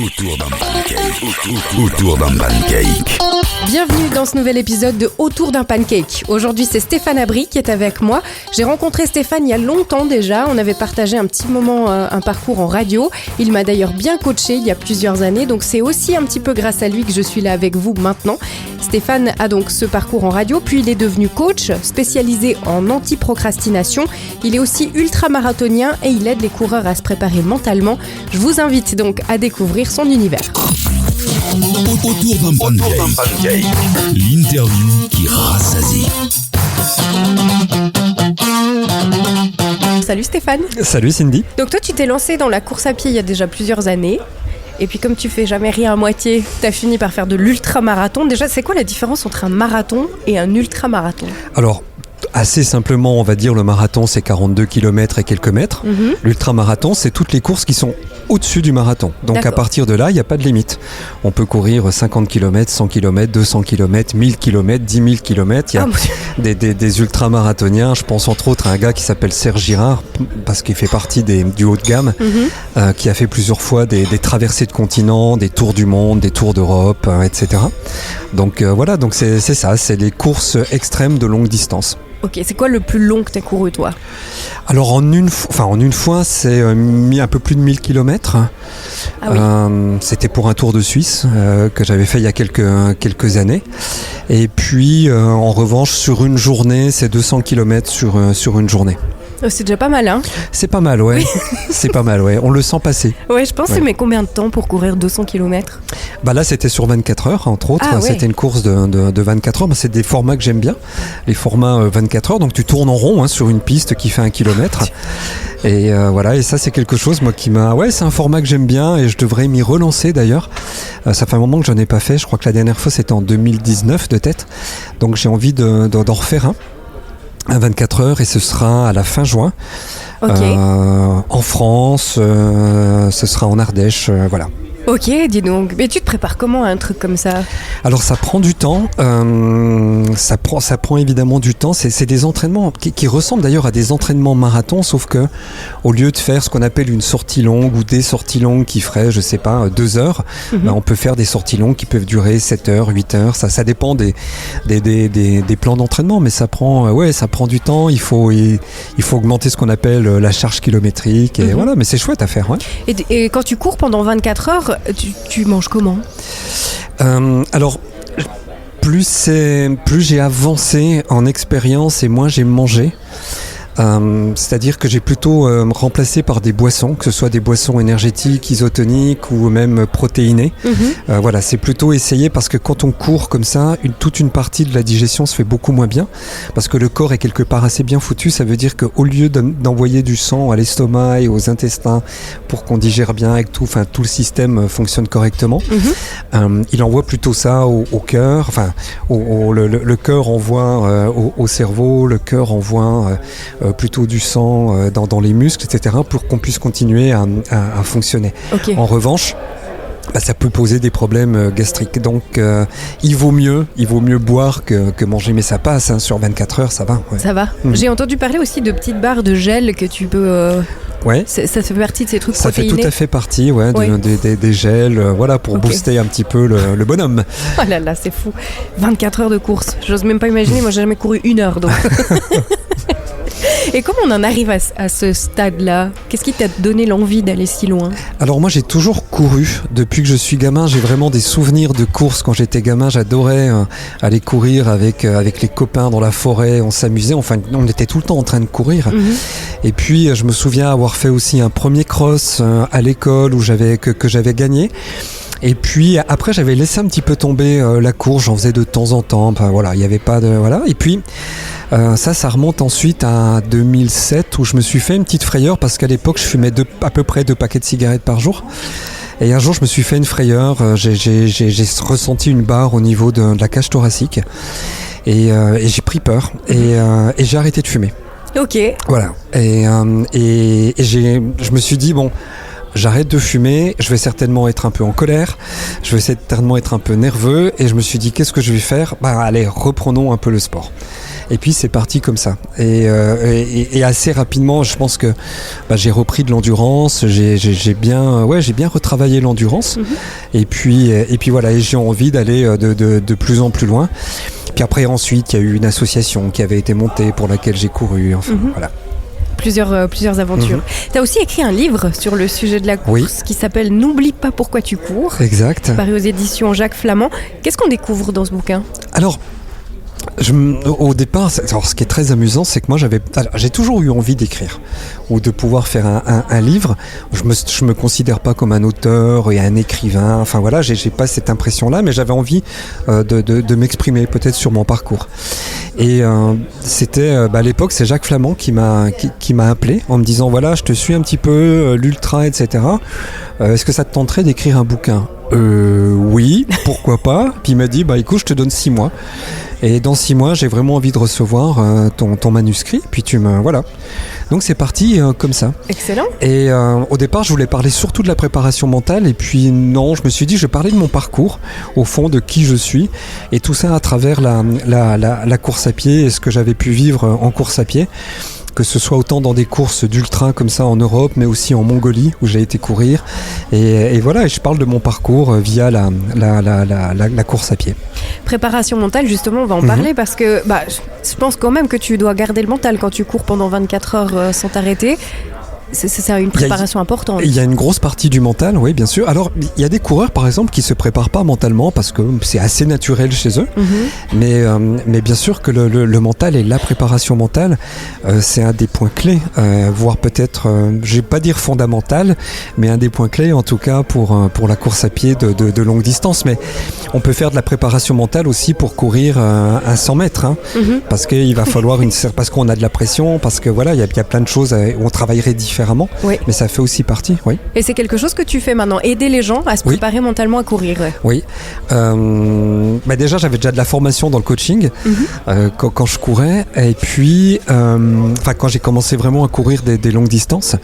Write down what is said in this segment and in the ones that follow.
Autour d'un pancake. Autour d'un pancake. Bienvenue dans ce nouvel épisode de Autour d'un pancake. Aujourd'hui, c'est Stéphane Abri qui est avec moi. J'ai rencontré Stéphane il y a longtemps déjà. On avait partagé un petit moment, un parcours en radio. Il m'a d'ailleurs bien coaché il y a plusieurs années. Donc c'est aussi un petit peu grâce à lui que je suis là avec vous maintenant. Stéphane a donc ce parcours en radio, puis il est devenu coach spécialisé en anti-procrastination. Il est aussi ultramarathonien et il aide les coureurs à se préparer mentalement. Je vous invite donc à découvrir son univers. Autour d'un pancake. L'interview qui rassasie. Salut Stéphane. Salut Cindy. Donc toi tu t'es lancé dans la course à pied il y a déjà plusieurs années. Et puis comme tu fais jamais rien à moitié, t'as fini par faire de l'ultramarathon. Déjà, c'est quoi la différence entre un marathon et un ultramarathon ? Alors, assez simplement, on va dire le marathon, c'est 42 km et quelques mètres. L'ultramarathon, c'est toutes les courses qui sont au-dessus du marathon. Donc D'accord. À partir de là, il n'y a pas de limite. On peut courir 50 km, 100 km, 200 km, 1000 km, 10 000 km. Il y a des ultramarathoniens. Je pense entre autres à un gars qui s'appelle Serge Girard, parce qu'il fait partie du haut de gamme, qui a fait plusieurs fois des traversées de continents, des tours du monde, des tours d'Europe, etc. Donc voilà, donc c'est ça, c'est des courses extrêmes de longue distance. Ok, c'est quoi le plus long que t'as couru toi ? Alors en une fois, c'est un peu plus de 1000 km. Ah oui. C'était pour un Tour de Suisse que j'avais fait il y a quelques années. Et puis en revanche, sur une journée, c'est 200 km sur une journée. Oh, c'est déjà pas mal, hein ? C'est pas mal, ouais. C'est pas mal, ouais. On le sent passer. Ouais, je pense Ouais. c'est mais combien de temps pour courir 200 km ? Bah là, c'était sur 24 heures, entre autres. Ah ouais. C'était une course de 24 heures. Bah, c'est des formats que j'aime bien. Les formats 24 heures. Donc, tu tournes en rond sur une piste qui fait 1 kilomètre. Et voilà. Et ça, c'est quelque chose, moi, qui m'a... Ouais, c'est un format que j'aime bien et je devrais m'y relancer, d'ailleurs. Ça fait un moment que j'en ai pas fait. Je crois que la dernière fois, c'était en 2019, de tête. Donc, j'ai envie d'en refaire un. À 24 heures et ce sera à la fin juin. Ok. En France, ce sera en Ardèche, voilà. Ok, dis donc. Mais tu te prépares comment à un truc comme ça ? Alors ça prend du temps, ça prend évidemment du temps, c'est des entraînements qui ressemblent d'ailleurs à des entraînements marathon, sauf que au lieu de faire ce qu'on appelle une sortie longue ou des sorties longues qui feraient, je sais pas, 2 heures, on peut faire des sorties longues qui peuvent durer 7 heures, 8 heures, ça dépend des plans d'entraînement, mais ça prend du temps, il faut augmenter ce qu'on appelle la charge kilométrique, et voilà, mais c'est chouette à faire, ouais. Et quand tu cours pendant 24 heures, tu manges comment ? Alors, plus j'ai avancé en expérience et moins j'ai mangé. C'est-à-dire que j'ai plutôt remplacé par des boissons, que ce soit des boissons énergétiques, isotoniques ou même protéinées. Voilà, c'est plutôt essayer parce que quand on court comme ça, toute une partie de la digestion se fait beaucoup moins bien parce que le corps est quelque part assez bien foutu. Ça veut dire qu'au lieu d'envoyer du sang à l'estomac et aux intestins pour qu'on digère bien et que tout le système fonctionne correctement, il envoie plutôt ça au cœur. Enfin, le cœur envoie au cerveau, le cœur envoie plutôt du sang dans les muscles, etc., pour qu'on puisse continuer à fonctionner. Ok. En revanche, ça peut poser des problèmes gastriques. Donc, il vaut mieux boire que manger. Mais ça passe, sur 24 heures, ça va. Ouais. Ça va. J'ai entendu parler aussi de petites barres de gel que tu peux... Ouais. Ça fait partie de ces trucs Ça protéinés. fait tout à fait partie, des gels, pour booster un petit peu le bonhomme. Oh là là, c'est fou. 24 heures de course. J'ose même pas imaginer, moi j'ai jamais couru 1 heure. Donc. Et comment on en arrive à ce stade-là ? Qu'est-ce qui t'a donné l'envie d'aller si loin ? Alors moi j'ai toujours couru, depuis que je suis gamin, j'ai vraiment des souvenirs de courses. Quand j'étais gamin, j'adorais aller courir avec les copains dans la forêt, on s'amusait, enfin on était tout le temps en train de courir. Et puis je me souviens avoir fait aussi un premier cross à l'école où que j'avais gagné. Et puis après j'avais laissé un petit peu tomber la course, j'en faisais de temps en temps, il n'y avait pas de... Voilà. Et puis ça remonte ensuite à 2007 où je me suis fait une petite frayeur parce qu'à l'époque je fumais à peu près 2 paquets de cigarettes par jour. Et un jour je me suis fait une frayeur, j'ai ressenti une barre au niveau de la cage thoracique et j'ai pris peur et j'ai arrêté de fumer. Ok. Voilà. Et je me suis dit j'arrête de fumer, je vais certainement être un peu en colère, je vais certainement être un peu nerveux, et je me suis dit, qu'est-ce que je vais faire ? Allez, reprenons un peu le sport. Et puis c'est parti comme ça. Et assez rapidement, je pense que j'ai repris de l'endurance, j'ai bien retravaillé l'endurance. Et puis voilà, et j'ai envie d'aller de plus en plus loin. Puis après, ensuite, il y a eu une association qui avait été montée pour laquelle j'ai couru. Enfin, voilà. Plusieurs aventures. Tu as aussi écrit un livre sur le sujet de la course qui s'appelle « N'oublie pas pourquoi tu cours ». Exact. Paru aux éditions Jacques Flamand. Qu'est-ce qu'on découvre dans ce bouquin ? Alors, au départ, ce qui est très amusant, c'est que moi j'ai toujours eu envie d'écrire ou de pouvoir faire un livre. Je me considère pas comme un auteur et un écrivain. Enfin voilà, j'ai pas cette impression-là, mais j'avais envie de m'exprimer peut-être sur mon parcours. Et c'était à l'époque, c'est Jacques Flamand qui m'a appelé en me disant voilà, je te suis un petit peu, l'ultra, etc. Est-ce que ça te tenterait d'écrire un bouquin ? Oui, pourquoi pas. Puis il m'a dit écoute, je te donne 6 mois. Et dans 6 mois, j'ai vraiment envie de recevoir ton manuscrit. Puis voilà. Donc c'est parti comme ça. Excellent. Et au départ, je voulais parler surtout de la préparation mentale. Et puis non, je me suis dit, je vais parler de mon parcours, au fond, de qui je suis. Et tout ça à travers la course à pied et ce que j'avais pu vivre en course à pied. Que ce soit autant dans des courses d'ultra comme ça en Europe, mais aussi en Mongolie où j'ai été courir. Et voilà, et je parle de mon parcours via la course à pied. Préparation mentale, justement, on va en parler parce que je pense quand même que tu dois garder le mental quand tu cours pendant 24 heures sans t'arrêter. C'est une préparation importante. Il y a une grosse partie du mental, oui, bien sûr. Alors, il y a des coureurs, par exemple, qui se préparent pas mentalement parce que c'est assez naturel chez eux. Mais bien sûr que le mental et la préparation mentale, c'est un des points clés, voire peut-être, je vais pas dire fondamental, mais un des points clés, en tout cas, pour la course à pied de longue distance. Mais on peut faire de la préparation mentale aussi pour courir un 100 mètres, parce qu'il va falloir parce qu'on a de la pression, parce que voilà, il y a plein de choses où on travaillerait différemment. Mais ça fait aussi partie, oui. Et c'est quelque chose que tu fais maintenant, aider les gens à se préparer mentalement à courir. Oui. Déjà, j'avais déjà de la formation dans le coaching quand je courais. Et puis, quand j'ai commencé vraiment à courir des longues distances.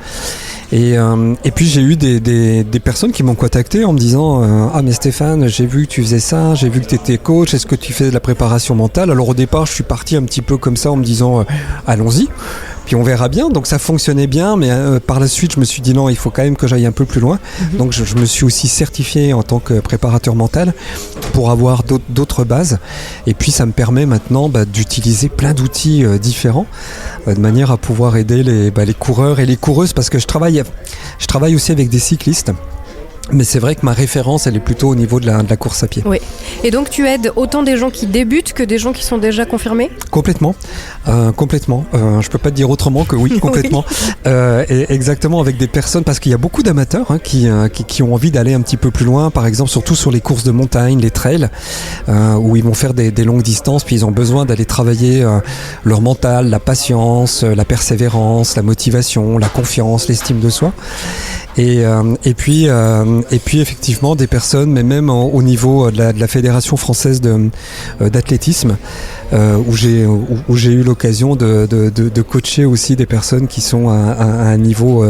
Et puis j'ai eu des personnes qui m'ont contacté en me disant mais Stéphane, j'ai vu que tu faisais ça, j'ai vu que tu étais coach, est-ce que tu fais de la préparation mentale ? Alors au départ je suis parti un petit peu comme ça en me disant allons-y, puis on verra bien. Donc ça fonctionnait bien, mais par la suite je me suis dit non, il faut quand même que j'aille un peu plus loin. Donc je me suis aussi certifié en tant que préparateur mental pour avoir d'autres bases, et puis ça me permet maintenant d'utiliser plein d'outils différents de manière à pouvoir aider les coureurs et les coureuses, parce que je travaille aussi avec des cyclistes. Mais c'est vrai que ma référence, elle est plutôt au niveau de la course à pied. Oui. Et donc tu aides autant des gens qui débutent que des gens qui sont déjà confirmés ? Complètement. Je peux pas te dire autrement que oui, complètement. Et exactement, avec des personnes, parce qu'il y a beaucoup d'amateurs qui ont envie d'aller un petit peu plus loin, par exemple, surtout sur les courses de montagne, les trails, où ils vont faire des longues distances, puis ils ont besoin d'aller travailler leur mental, la patience, la persévérance, la motivation, la confiance, l'estime de soi. Et puis effectivement des personnes, mais même au niveau de la Fédération française d'athlétisme, où j'ai eu l'occasion de coacher aussi des personnes qui sont à un niveau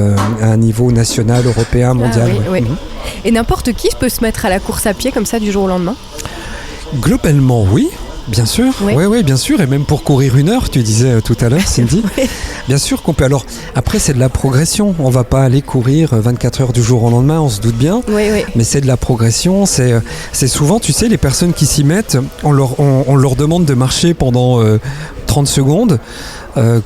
national, européen, mondial. Oui. Et n'importe qui peut se mettre à la course à pied comme ça du jour au lendemain ? Globalement, oui. Bien sûr, oui, bien sûr, et même pour courir 1 heure, tu disais tout à l'heure, Cindy. Bien sûr qu'on peut. Alors, après, c'est de la progression. On va pas aller courir 24 heures du jour au lendemain, on se doute bien. Oui. Mais c'est de la progression. C'est souvent, tu sais, les personnes qui s'y mettent, on leur demande de marcher pendant 30 secondes.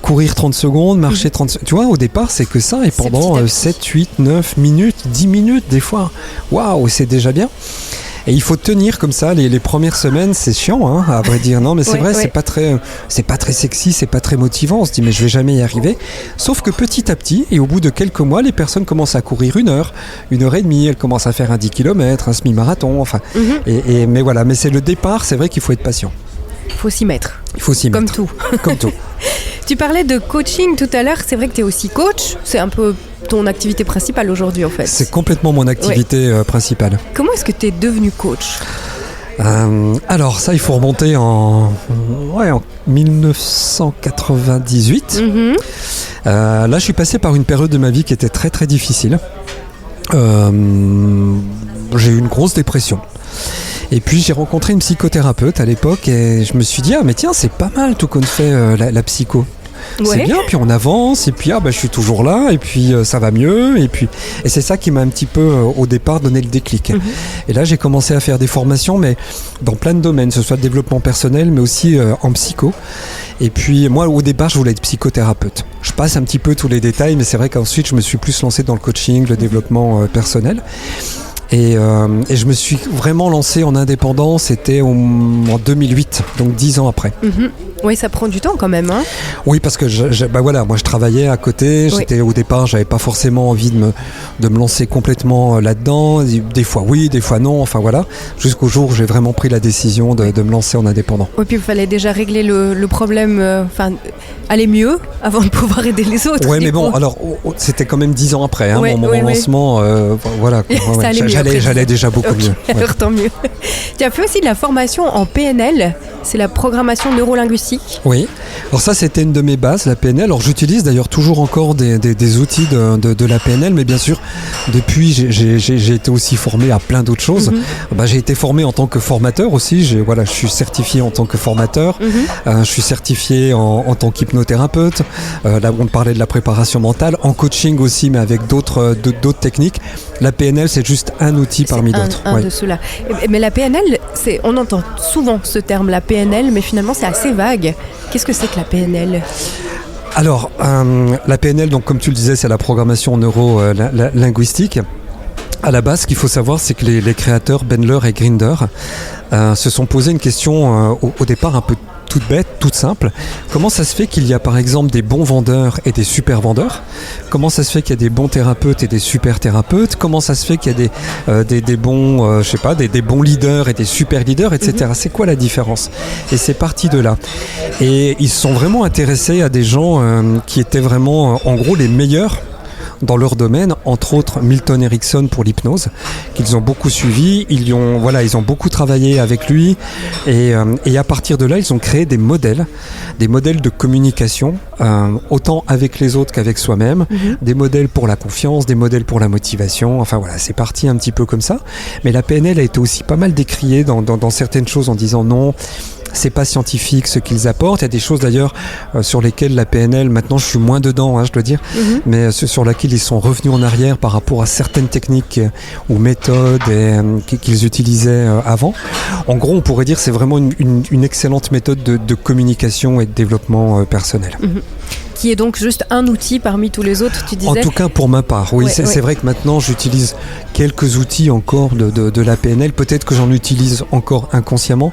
Courir 30 secondes, marcher 30 secondes. Tu vois, au départ, c'est que ça. Et pendant 7, 8, 9 minutes, 10 minutes, des fois. Waouh, c'est déjà bien. Et il faut tenir comme ça les premières semaines, c'est chiant, à vrai dire. Non, mais c'est vrai, c'est pas très sexy, c'est pas très motivant. On se dit mais je vais jamais y arriver. Sauf que petit à petit, et au bout de quelques mois, les personnes commencent à courir 1 heure, 1 heure et demie. Elles commencent à faire un 10 km, un semi-marathon. Enfin, mais voilà. Mais c'est le départ. C'est vrai qu'il faut être patient. Il faut s'y mettre. Comme tout. Comme tout. Tu parlais de coaching tout à l'heure. C'est vrai que tu es aussi coach. C'est un peu ton activité principale aujourd'hui, en fait. C'est complètement mon activité principale. Comment est-ce que tu es devenu coach ? Alors ça, il faut remonter en 1998. Là, je suis passé par une période de ma vie qui était très très difficile. J'ai eu une grosse dépression. Et puis j'ai rencontré une psychothérapeute à l'époque et je me suis dit, ah mais tiens, c'est pas mal tout qu'on fait la psycho. Ouais. C'est bien, puis on avance, et puis je suis toujours là, et puis ça va mieux, et c'est ça qui m'a un petit peu au départ donné le déclic. Et là j'ai commencé à faire des formations, mais dans plein de domaines, que ce soit le développement personnel, mais aussi en psycho. Et puis moi au départ je voulais être psychothérapeute. Je passe un petit peu tous les détails, mais c'est vrai qu'ensuite je me suis plus lancé dans le coaching, le développement personnel. Et je me suis vraiment lancé en indépendant, c'était en 2008, donc 10 ans après. Oui, ça prend du temps quand même. Hein. Oui, parce que moi je travaillais à côté. J'étais au départ, j'avais pas forcément envie de me lancer complètement là-dedans. Des fois oui, des fois non. Enfin voilà, jusqu'au jour où j'ai vraiment pris la décision de me lancer en indépendant. Oui, puis il fallait déjà régler le problème, aller mieux avant de pouvoir aider les autres. Oui, mais bon, alors c'était quand même 10 ans après. Hein, mon lancement, voilà. J'allais déjà beaucoup mieux. Alors tant mieux. Tu as fait aussi de la formation en PNL. C'est la programmation neurolinguistique. Oui, alors ça c'était une de mes bases, la PNL. Alors j'utilise d'ailleurs toujours encore des outils de la PNL, mais bien sûr depuis j'ai été aussi formé à plein d'autres choses. J'ai été formé en tant que formateur aussi, je suis certifié en tant que formateur, je suis certifié en tant qu'hypnothérapeute, là on parlait de la préparation mentale, en coaching aussi mais avec d'autres techniques. La PNL c'est juste un outil parmi d'autres. Un de ceux-là. Mais la PNL, on entend souvent ce terme, la PNL, mais finalement c'est assez vague. Qu'est-ce que c'est que la PNL ? Alors, la PNL, donc comme tu le disais, c'est la programmation neuro-linguistique. À la base, ce qu'il faut savoir, c'est que les créateurs Bandler et Grinder se sont posé une question au départ un peu toute bête, toute simple. Comment ça se fait qu'il y a par exemple des bons vendeurs et des super vendeurs ? Comment ça se fait qu'il y a des bons thérapeutes et des super thérapeutes ? Comment ça se fait qu'il y a des bons, des bons leaders et des super leaders, etc. C'est quoi la différence ? Et c'est parti de là. Et ils se sont vraiment intéressés à des gens qui étaient vraiment, en gros, les meilleurs dans leur domaine, entre autres Milton Erickson pour l'hypnose, qu'ils ont beaucoup suivi, ils ont beaucoup travaillé avec lui et à partir de là, ils ont créé des modèles de communication, autant avec les autres qu'avec soi-même, des modèles pour la confiance, des modèles pour la motivation, enfin voilà, c'est parti un petit peu comme ça. Mais la PNL a été aussi pas mal décriée dans certaines choses en disant non, c'est pas scientifique ce qu'ils apportent. Il y a des choses d'ailleurs sur lesquelles la PNL, maintenant je suis moins dedans, je dois dire, mais sur lesquelles ils sont revenus en arrière par rapport à certaines techniques ou méthodes qu'ils utilisaient avant. En gros, on pourrait dire que c'est vraiment une excellente méthode de communication et de développement personnel. Qui est donc juste un outil parmi tous les autres, tu disais ? En tout cas pour ma part, oui. C'est vrai que maintenant j'utilise quelques outils encore de la PNL. Peut-être que j'en utilise encore inconsciemment,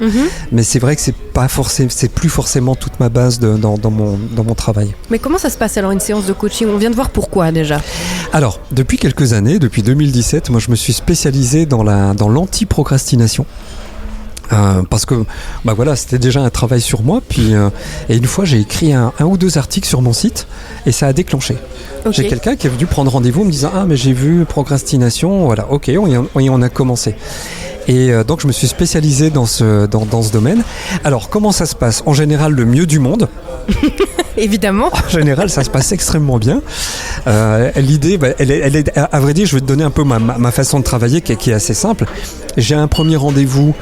mais c'est vrai que c'est plus forcément toute ma base dans mon travail. Mais comment ça se passe alors une séance de coaching ? On vient de voir pourquoi déjà. Alors, depuis quelques années, depuis 2017, moi je me suis spécialisé dans l'anti-procrastination. Parce que c'était déjà un travail sur moi, puis et une fois j'ai écrit un ou deux articles sur mon site et ça a déclenché. J'ai quelqu'un qui est venu prendre rendez-vous en me disant mais j'ai vu procrastination, voilà, ok, on a commencé. Et donc je me suis spécialisé dans ce domaine. Alors comment ça se passe ? En général le mieux du monde. Évidemment. En général, ça se passe extrêmement bien. L'idée, elle est, à vrai dire, je vais te donner un peu ma façon de travailler qui est assez simple. J'ai un premier rendez-vous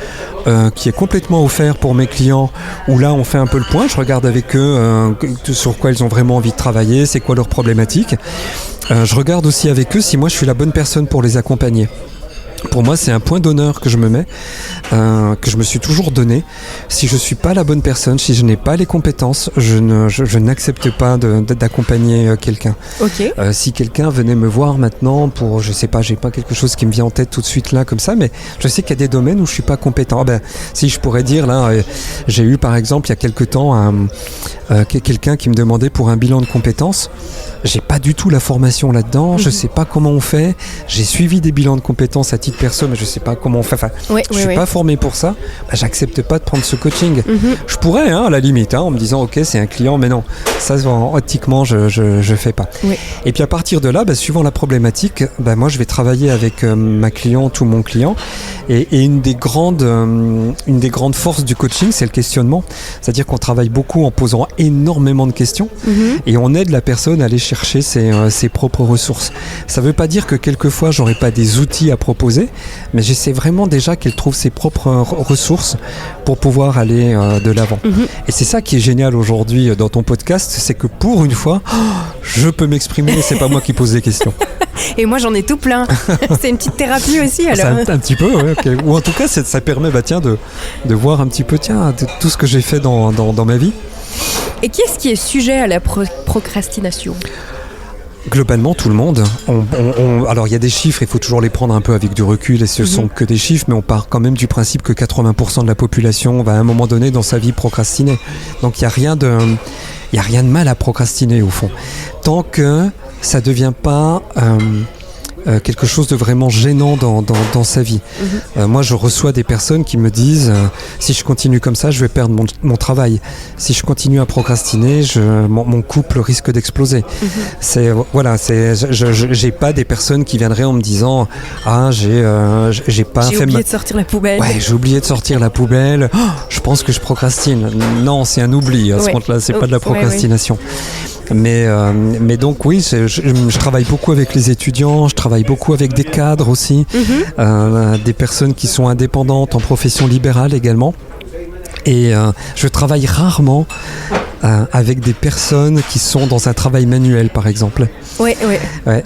qui est complètement offert pour mes clients, où là, on fait un peu le point. Je regarde avec eux sur quoi ils ont vraiment envie de travailler, c'est quoi leurs problématiques. Je regarde aussi avec eux si moi, je suis la bonne personne pour les accompagner. Pour moi, c'est un point d'honneur que je me mets, que je me suis toujours donné. Si je suis pas la bonne personne, si je n'ai pas les compétences, je n'accepte pas d'accompagner quelqu'un. Si quelqu'un venait me voir maintenant pour, je sais pas, j'ai pas quelque chose qui me vient en tête tout de suite là comme ça, mais je sais qu'il y a des domaines où je suis pas compétent. Si je pourrais dire là, j'ai eu par exemple il y a quelque temps quelqu'un qui me demandait pour un bilan de compétences. J'ai pas du tout la formation là-dedans, je sais pas comment on fait. J'ai suivi des bilans de compétences à titre perso, mais je sais pas comment on fait. Enfin, je suis oui. pas formé pour ça. Bah, j'accepte pas de prendre ce coaching. Je pourrais, à la limite, en me disant ok, c'est un client, mais non, ça, éthiquement, je fais pas. Oui. Et puis à partir de là, suivant la problématique, moi, je vais travailler avec ma cliente ou mon client. Et une des grandes forces du coaching, c'est le questionnement. C'est-à-dire qu'on travaille beaucoup en posant énormément de questions et on aide la personne à aller chercher ses propres ressources. Ça ne veut pas dire que quelquefois j'aurai pas des outils à proposer, mais j'essaie vraiment déjà qu'elle trouve ses propres ressources pour pouvoir aller de l'avant. Et c'est ça qui est génial aujourd'hui dans ton podcast, c'est que pour une fois, je peux m'exprimer et c'est pas moi qui pose des questions. Et moi j'en ai tout plein. C'est une petite thérapie aussi alors. Un petit peu, ouais, okay. Ou en tout cas ça permet de voir un petit peu tout ce que j'ai fait dans ma vie. Et qui est-ce qui est sujet à la procrastination ? Globalement, tout le monde. Alors, il y a des chiffres, il faut toujours les prendre un peu avec du recul, et ce sont que des chiffres, mais on part quand même du principe que 80% de la population va à un moment donné dans sa vie procrastiner. Donc, il n'y a rien de mal à procrastiner, au fond. Tant que ça ne devient pas quelque chose de vraiment gênant dans sa vie. Moi, je reçois des personnes qui me disent si je continue comme ça, je vais perdre mon travail. Si je continue à procrastiner, mon couple risque d'exploser. J'ai pas des personnes qui viendraient en me disant j'ai oublié de sortir la poubelle. Ouais, j'ai oublié de sortir la poubelle. Oh, je pense que je procrastine. Non, c'est un oubli à ce compte-là, c'est pas de la procrastination. Mais donc oui, je travaille beaucoup avec les étudiants, je travaille beaucoup avec des cadres aussi, des personnes qui sont indépendantes en profession libérale également. Et je travaille rarement avec des personnes qui sont dans un travail manuel, par exemple. Ouais,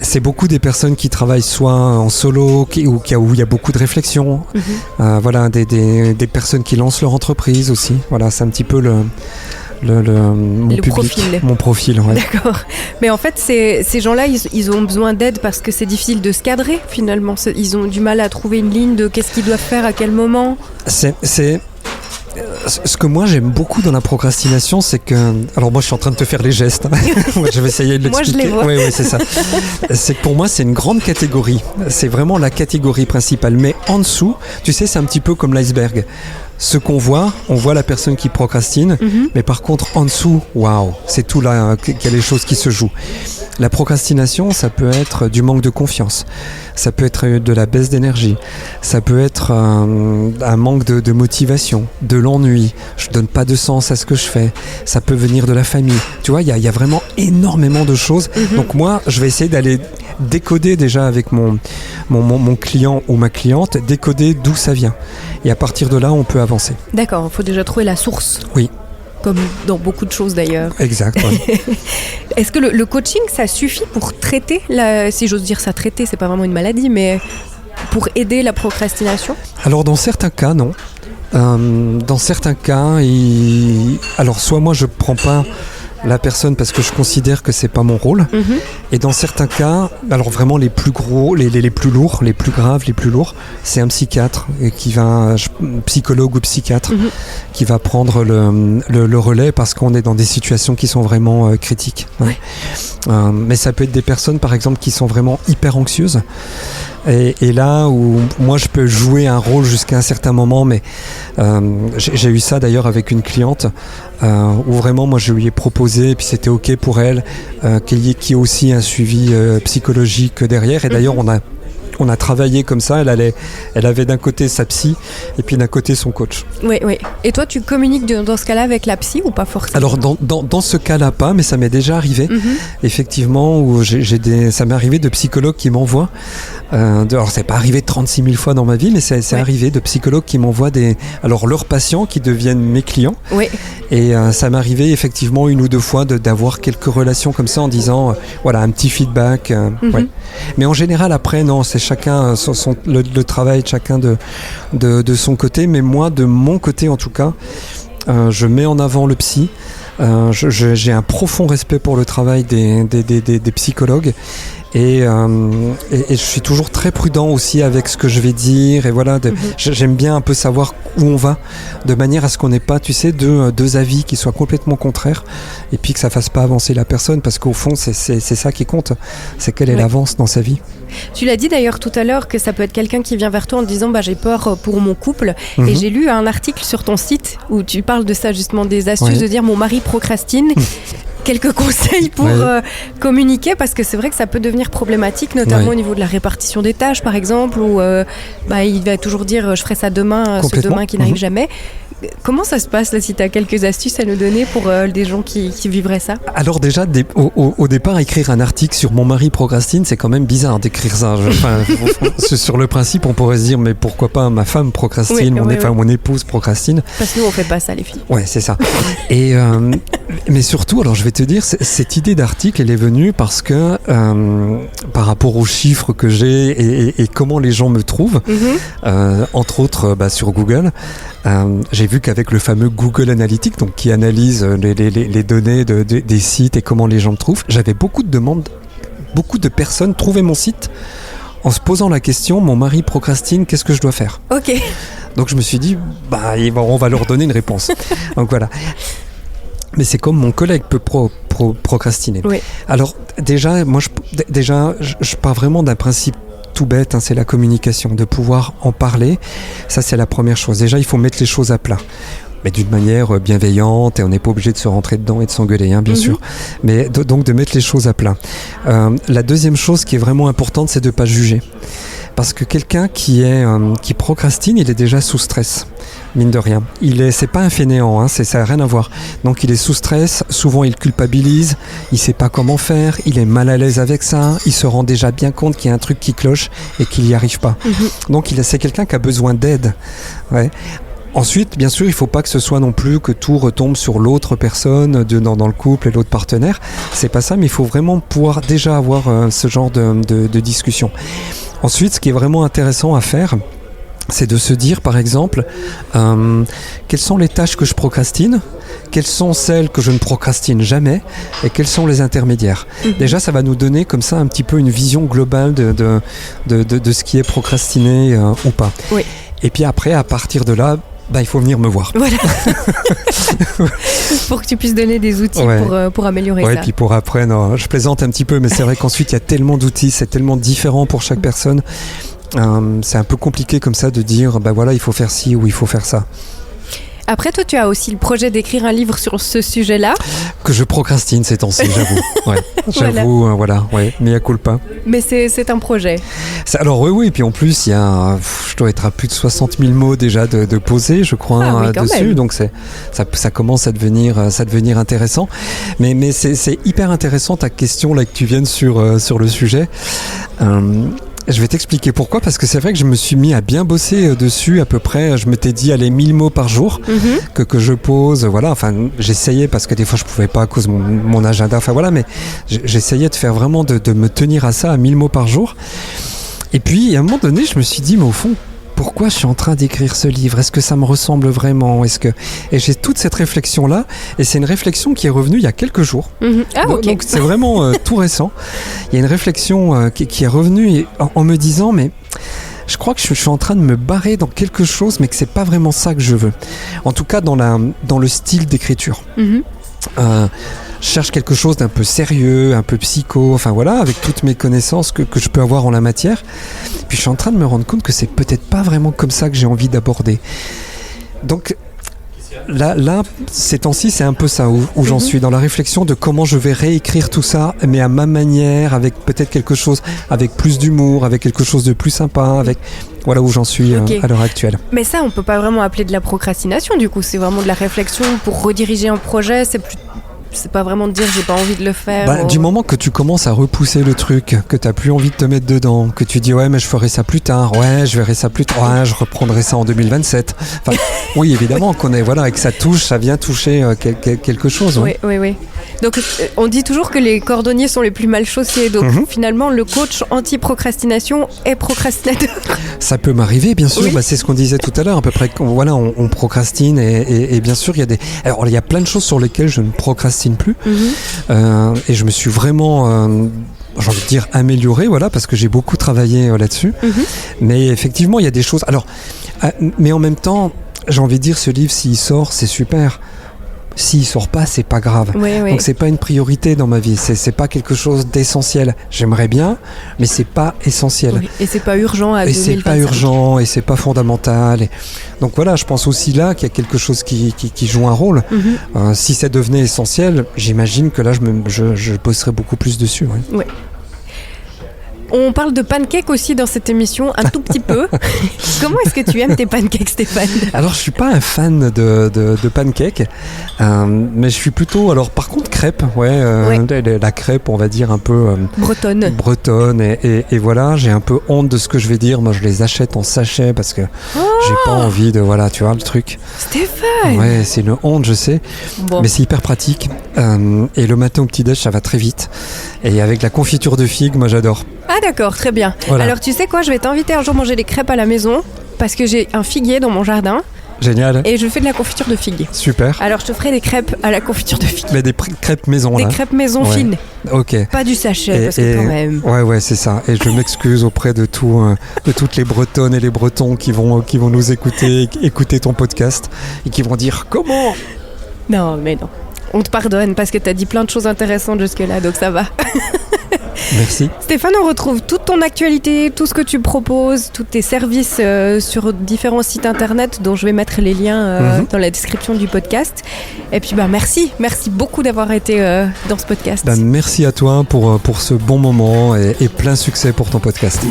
c'est beaucoup des personnes qui travaillent soit en solo où il y a beaucoup de réflexion. Des personnes qui lancent leur entreprise aussi. Voilà, c'est un petit peu mon profil. Ouais. D'accord. Mais en fait, ces gens-là, ils ont besoin d'aide parce que c'est difficile de se cadrer finalement. Ils ont du mal à trouver une ligne de qu'est-ce qu'ils doivent faire à quel moment. Ce que moi j'aime beaucoup dans la procrastination, c'est que... Alors moi je suis en train de te faire les gestes. Je vais essayer de l'expliquer. Moi je les vois. Oui, c'est ça. C'est que pour moi c'est une grande catégorie. C'est vraiment la catégorie principale. Mais en dessous, tu sais, c'est un petit peu comme l'iceberg. Ce qu'on voit, on voit la personne qui procrastine, mais par contre en dessous, waouh, c'est tout là qu'il y a les choses qui se jouent. La procrastination, ça peut être du manque de confiance, ça peut être de la baisse d'énergie, ça peut être un manque de motivation, de l'ennui, je donne pas de sens à ce que je fais, ça peut venir de la famille. Tu vois, il y a vraiment énormément de choses. Donc moi, je vais essayer d'aller décoder déjà avec mon client ou ma cliente, décoder d'où ça vient. Et à partir de là, on peut avancer. D'accord, il faut déjà trouver la source. Oui. Comme dans beaucoup de choses d'ailleurs. Exact. Ouais. Est-ce que le coaching, ça suffit pour traiter, si j'ose dire ça, traiter, c'est pas vraiment une maladie, mais pour aider la procrastination ? Alors dans certains cas, non. Dans certains cas, alors soit moi je prends pas la personne parce que je considère que c'est pas mon rôle. Et dans certains cas, alors vraiment les plus gros, les plus lourds, les plus graves, les plus lourds, c'est un psychiatre psychologue ou psychiatre qui va prendre le relais parce qu'on est dans des situations qui sont vraiment critiques. Ouais. Mais ça peut être des personnes par exemple qui sont vraiment hyper anxieuses. Et là où moi je peux jouer un rôle jusqu'à un certain moment, mais j'ai eu ça d'ailleurs avec une cliente où vraiment moi je lui ai proposé, et puis c'était ok pour elle, qu'il y ait aussi un suivi psychologique derrière. Et d'ailleurs on a travaillé comme ça, elle avait d'un côté sa psy et puis d'un côté son coach. Oui. Et toi, tu communiques dans ce cas-là avec la psy ou pas forcément ? Alors dans ce cas-là pas, mais ça m'est déjà arrivé. Effectivement, où ça m'est arrivé de psychologues qui m'envoient. Alors c'est pas arrivé 36 000 fois dans ma vie, mais c'est arrivé de psychologues qui m'envoient leurs patients qui deviennent mes clients. Oui. Et ça m'est arrivé effectivement une ou deux fois d'avoir quelques relations comme ça en disant un petit feedback. Ouais. Mais en général après non, c'est chacun le travail de chacun de son côté, mais moi de mon côté en tout cas, je mets en avant le psy. J'ai un profond respect pour le travail des psychologues Et je suis toujours très prudent aussi avec ce que je vais dire. Et voilà, j'aime bien un peu savoir où on va, de manière à ce qu'on n'ait pas, tu sais, deux avis qui soient complètement contraires, et puis que ça fasse pas avancer la personne, parce qu'au fond, c'est ça qui compte, c'est quelle elle avance dans sa vie. Tu l'as dit d'ailleurs tout à l'heure que ça peut être quelqu'un qui vient vers toi en te disant j'ai peur pour mon couple. Et j'ai lu un article sur ton site où tu parles de ça justement, des astuces de dire mon mari procrastine. Quelques conseils pour communiquer, parce que c'est vrai que ça peut devenir problématique, notamment au niveau de la répartition des tâches par exemple, où il va toujours dire je ferai ça demain, ce demain qui n'arrive jamais. Comment ça se passe là, si tu as quelques astuces à nous donner pour des gens qui vivraient ça? Alors déjà, au départ, écrire un article sur mon mari procrastine, c'est quand même bizarre d'écrire ça. Sur le principe, on pourrait se dire, mais pourquoi pas ma femme procrastine, mon épouse procrastine. Parce que nous, on fait pas ça, les filles. Ouais, c'est ça. Et mais surtout, alors je vais te dire, cette idée d'article, elle est venue parce que par rapport aux chiffres que j'ai et comment les gens me trouvent, entre autres sur Google, j'ai vu qu'avec le fameux Google Analytics, donc qui analyse les données des sites et comment les gens me trouvent, j'avais beaucoup de demandes, beaucoup de personnes trouvaient mon site en se posant la question, mon mari procrastine, qu'est-ce que je dois faire? Ok. Donc je me suis dit, on va leur donner une réponse. Donc voilà. Mais c'est comme mon collègue peut procrastiner. Oui. Alors déjà, je pars vraiment d'un principe tout bête, c'est la communication, de pouvoir en parler. Ça, c'est la première chose. Déjà, il faut mettre les choses à plat, mais d'une manière bienveillante, et on n'est pas obligé de se rentrer dedans et de s'engueuler, bien sûr. Mais donc de mettre les choses à plat. La deuxième chose qui est vraiment importante, c'est de ne pas juger. Parce que quelqu'un qui procrastine, il est déjà sous stress, mine de rien. C'est pas un fainéant, ça n'a rien à voir. Donc il est sous stress, souvent il culpabilise, il sait pas comment faire, il est mal à l'aise avec ça, il se rend déjà bien compte qu'il y a un truc qui cloche et qu'il n'y arrive pas. Donc c'est quelqu'un qui a besoin d'aide. Ouais. Ensuite, bien sûr, il ne faut pas que ce soit non plus que tout retombe sur l'autre personne dans le couple et l'autre partenaire. C'est pas ça, mais il faut vraiment pouvoir déjà avoir ce genre de discussion. Ensuite, ce qui est vraiment intéressant à faire, c'est de se dire, par exemple, quelles sont les tâches que je procrastine, quelles sont celles que je ne procrastine jamais, et quels sont les intermédiaires. Déjà, ça va nous donner comme ça un petit peu une vision globale de ce qui est procrastiné ou pas. Oui. Et puis après, à partir de là, il faut venir me voir. Voilà. Pour que tu puisses donner des outils pour améliorer ça. Et puis pour après, non, je plaisante un petit peu, mais c'est vrai qu'ensuite, il y a tellement d'outils, c'est tellement différent pour chaque personne. C'est un peu compliqué comme ça de dire, il faut faire ci ou il faut faire ça. Après, toi, tu as aussi le projet d'écrire un livre sur ce sujet-là. Que je procrastine ces temps-ci, j'avoue. J'avoue, mea culpa. Mais c'est un projet. Alors oui, et puis en plus, je dois être à plus de 60 000 mots déjà de poser, je crois, dessus. Même. Donc ça commence à devenir intéressant. Mais c'est hyper intéressant ta question là que tu viennes sur le sujet. Je vais t'expliquer pourquoi, parce que c'est vrai que je me suis mis à bien bosser dessus à peu près, je m'étais dit 1000 mots par jour que je pose, j'essayais parce que des fois je pouvais pas à cause de mon agenda, mais j'essayais de faire vraiment de me tenir à ça, à 1000 mots par jour. Et puis à un moment donné, je me suis dit, mais au fond, pourquoi je suis en train d'écrire ce livre? Est-ce que ça me ressemble vraiment? Et j'ai toute cette réflexion-là, et c'est une réflexion qui est revenue il y a quelques jours. Donc c'est vraiment tout récent. Il y a une réflexion qui est revenue en me disant, mais je crois que je suis en train de me barrer dans quelque chose, mais que c'est pas vraiment ça que je veux. En tout cas, dans le style d'écriture. Je cherche quelque chose d'un peu sérieux, un peu psycho, avec toutes mes connaissances que je peux avoir en la matière. Puis je suis en train de me rendre compte que c'est peut-être pas vraiment comme ça que j'ai envie d'aborder. Donc là, ces temps-ci, c'est un peu ça où j'en suis, dans la réflexion de comment je vais réécrire tout ça, mais à ma manière, avec peut-être quelque chose, avec plus d'humour, avec quelque chose de plus sympa, voilà où j'en suis à l'heure actuelle. Mais ça, on peut pas vraiment appeler de la procrastination, du coup, c'est vraiment de la réflexion pour rediriger un projet, c'est pas vraiment de dire j'ai pas envie de le faire. Du moment que tu commences à repousser le truc, que t'as plus envie de te mettre dedans, que tu dis mais je ferai ça plus tard, je verrai ça plus tard, je reprendrai ça en 2027. Oui, évidemment qu'on est et que ça vient toucher quelque chose. Oui. Donc on dit toujours que les cordonniers sont les plus mal chaussés. Donc finalement le coach anti-procrastination est procrastinateur. Ça peut m'arriver, bien sûr. Oui. C'est ce qu'on disait tout à l'heure à peu près. On procrastine et bien sûr il y a plein de choses sur lesquelles je ne procrastine plus. Et je me suis vraiment j'ai envie de dire amélioré, voilà, parce que j'ai beaucoup travaillé là-dessus. Mais effectivement, il y a des choses. Alors, mais en même temps, j'ai envie de dire, ce livre, s'il sort, c'est super. S'il sort pas, c'est pas grave. Donc c'est pas une priorité dans ma vie. C'est pas quelque chose d'essentiel. J'aimerais bien, mais c'est pas essentiel. Oui. Et c'est pas urgent à 2025. Et c'est pas urgent et c'est pas fondamental. Donc voilà, je pense aussi là qu'il y a quelque chose qui joue un rôle. Si ça devenait essentiel, j'imagine que là je bosserais beaucoup plus dessus. Ouais. On parle de pancakes aussi dans cette émission, un tout petit peu. Comment est-ce que tu aimes tes pancakes, Stéphane ? Alors, je suis pas un fan de pancakes, mais je suis plutôt... Alors, par contre, crêpes, la crêpe, on va dire un peu... bretonne, et voilà, j'ai un peu honte de ce que je vais dire. Moi, je les achète en sachet parce que j'ai pas envie de... Voilà, tu vois, le truc. Stéphane ! Ouais, c'est une honte, je sais, mais c'est hyper pratique. Et le matin au petit-déj, ça va très vite. Et avec la confiture de figues, moi, j'adore. Ah d'accord, très bien. Voilà. Alors tu sais quoi, je vais t'inviter un jour manger des crêpes à la maison parce que j'ai un figuier dans mon jardin. Génial. Et je fais de la confiture de figues. Super. Alors je te ferai des crêpes à la confiture de figues. Mais des crêpes maison là. Des crêpes maison fines. Ok. Pas du sachet parce que quand même. Ouais, c'est ça. Et je m'excuse auprès de toutes les Bretonnes et les Bretons qui vont nous écouter ton podcast et qui vont dire comment. Non, mais non. On te pardonne parce que t'as dit plein de choses intéressantes jusque-là, donc ça va. Merci. Stéphane, on retrouve toute ton actualité, tout ce que tu proposes, tous tes services sur différents sites internet dont je vais mettre les liens dans la description du podcast. Et puis merci beaucoup d'avoir été dans ce podcast. Merci à toi pour ce bon moment et plein succès pour ton podcast.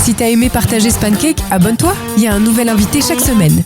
Si t'as aimé partager ce pancake, abonne-toi, il y a un nouvel invité chaque semaine.